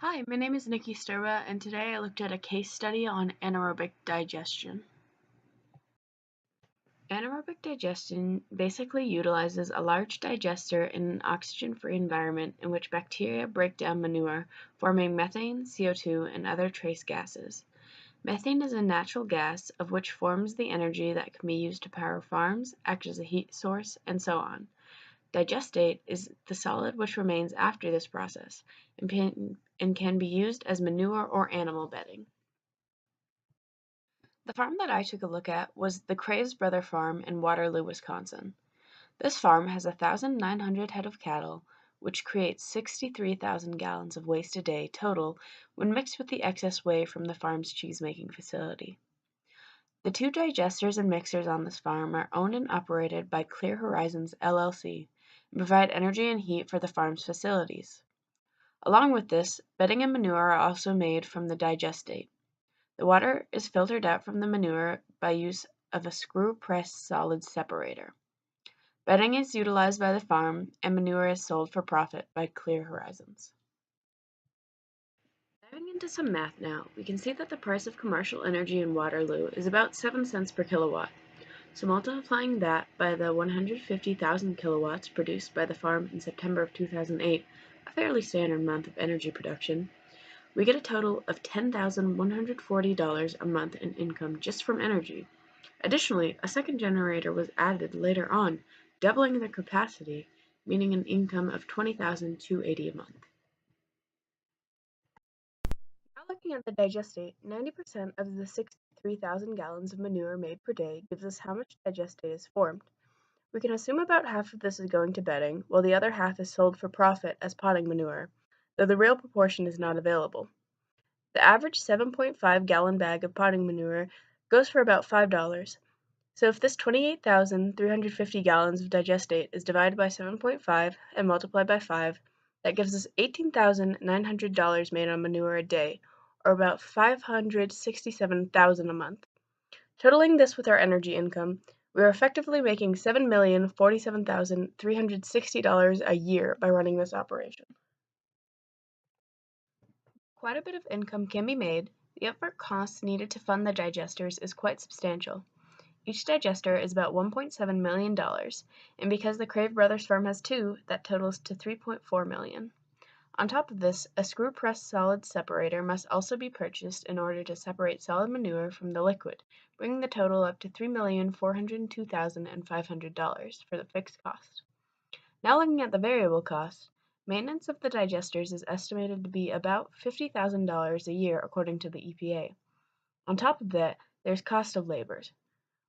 Hi, my name is Nicki Sterba, and today I looked at a case study on anaerobic digestion. Anaerobic digestion basically utilizes a large digester in an oxygen-free environment in which bacteria break down manure, forming methane, CO2, and other trace gases. Methane is a natural gas of which forms the energy that can be used to power farms, act as a heat source, and so on. Digestate is the solid which remains after this process and can be used as manure or animal bedding. The farm that I took a look at was the Craves Brother Farm in Waterloo, Wisconsin. This farm has 1,900 head of cattle, which creates 63,000 gallons of waste a day total when mixed with the excess whey from the farm's cheese-making facility. The two digesters and mixers on this farm are owned and operated by Clear Horizons LLC and provide energy and heat for the farm's facilities. Along with this, bedding and manure are also made from the digestate. The water is filtered out from the manure by use of a screw-press solid separator. Bedding is utilized by the farm, and manure is sold for profit by Clear Horizons. Diving into some math now, we can see that the price of commercial energy in Waterloo is about 7 cents per kilowatt. So multiplying that by the 150,000 kilowatts produced by the farm in September of 2008, a fairly standard month of energy production, we get a total of $10,140 a month in income just from energy. Additionally, a second generator was added later on, doubling their capacity, meaning an income of $20,280 a month. Now looking at the digestate, 90% of the 63,000 gallons of manure made per day gives us how much digestate is formed. We can assume about half of this is going to bedding, while the other half is sold for profit as potting manure, though the real proportion is not available. The average 7.5 gallon bag of potting manure goes for about $5. So if this 28,350 gallons of digestate is divided by 7.5 and multiplied by 5, that gives us $18,900 made on manure a day, or about $567,000 a month. Totaling this with our energy income, we are effectively making $7,047,360 a year by running this operation. Quite a bit of income can be made. The upfront costs needed to fund the digesters is quite substantial. Each digester is about $1.7 million, and because the Crave Brothers firm has two, that totals to $3.4 million. On top of this, a screw-press solid separator must also be purchased in order to separate solid manure from the liquid, bringing the total up to $3,402,500 for the fixed cost. Now looking at the variable cost, maintenance of the digesters is estimated to be about $50,000 a year according to the EPA. On top of that, there's cost of labor.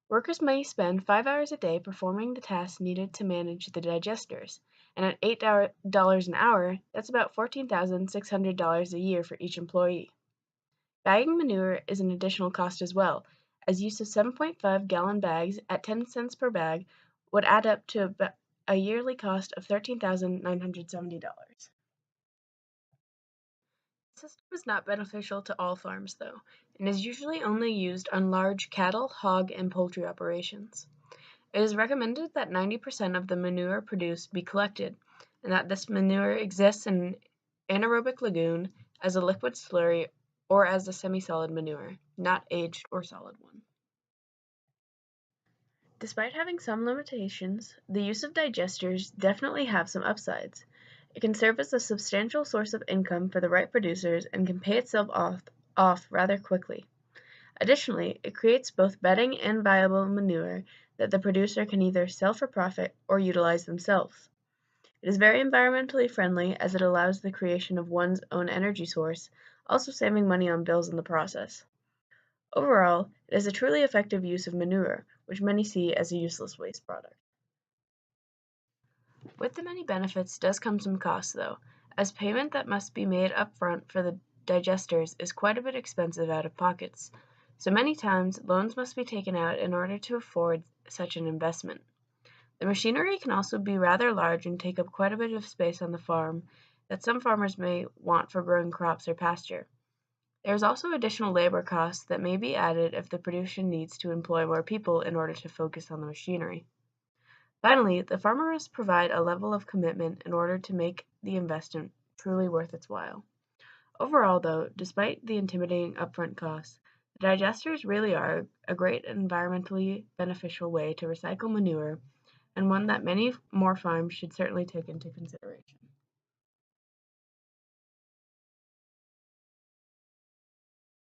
Workers may spend 5 hours a day performing the tasks needed to manage the digesters, and at $8 an hour, that's about $14,600 a year for each employee. Bagging manure is an additional cost as well, as use of 7.5 gallon bags at 10 cents per bag would add up to a yearly cost of $13,970. The system is not beneficial to all farms, though, and is usually only used on large cattle, hog, and poultry operations. It is recommended that 90% of the manure produced be collected, and that this manure exists in an anaerobic lagoon, as a liquid slurry, or as a semi-solid manure, not aged or solid one. Despite having some limitations, the use of digesters definitely have some upsides. It can serve as a substantial source of income for the right producers and can pay itself off rather quickly. Additionally, it creates both bedding and viable manure that the producer can either sell for profit or utilize themselves. It is very environmentally friendly as it allows the creation of one's own energy source, also saving money on bills in the process. Overall, it is a truly effective use of manure, which many see as a useless waste product. With the many benefits does come some costs, though, as payment that must be made upfront for the digesters is quite a bit expensive out of pockets, so many times loans must be taken out in order to afford such an investment. The machinery can also be rather large and take up quite a bit of space on the farm that some farmers may want for growing crops or pasture. There is also additional labor costs that may be added if the production needs to employ more people in order to focus on the machinery. Finally, the farmer must provide a level of commitment in order to make the investment truly worth its while. Overall, though, despite the intimidating upfront costs, the digesters really are a great environmentally beneficial way to recycle manure and one that many more farms should certainly take into consideration.